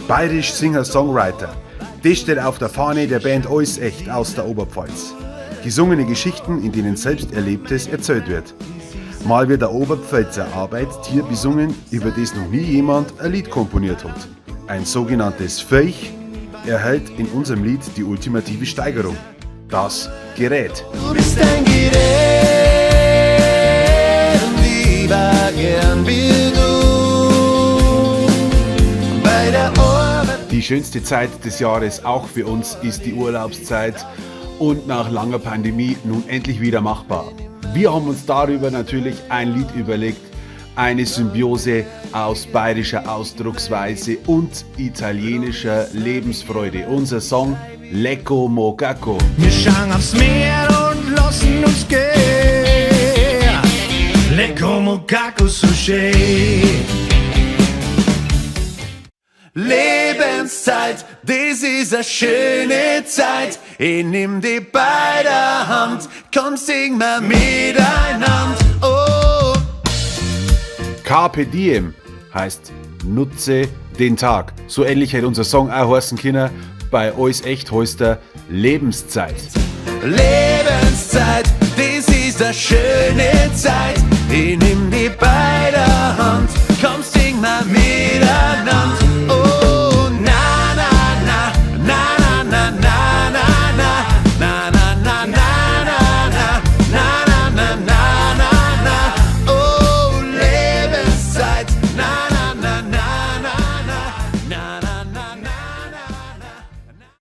Bayerisch Singer-Songwriter. Das steht auf der Fahne der Band Alles Echt aus der Oberpfalz. Gesungene Geschichten, in denen Selbsterlebtes erzählt wird. Mal wird der Oberpfälzer Arbeitstier besungen, über das noch nie jemand ein Lied komponiert hat. Ein sogenanntes Feich erhält in unserem Lied die ultimative Steigerung. Das Gerät. Du bist ein Gerät und ich war gern wie du. Bei der Arbeit. Die schönste Zeit des Jahres auch für uns ist die Urlaubszeit und nach langer Pandemie nun endlich wieder machbar. Wir haben uns darüber natürlich ein Lied überlegt, eine Symbiose aus bayerischer Ausdrucksweise und italienischer Lebensfreude. Unser Song Lecco Mo Gacco. Wir schauen aufs Meer und lassen uns gehen. Lecco Mo Gacco so schön. Lebenszeit, das ist eine schöne Zeit. Ich nimm die bei der Hand, komm sing mal miteinander. Oh. Carpe Diem heißt nutze den Tag. So ähnlich hätte unser Song auch heißen können. Bei Alles Echt heißt er Lebenszeit. Lebenszeit, das ist eine schöne Zeit. Ich nimm die bei der Hand, komm sing mal mit.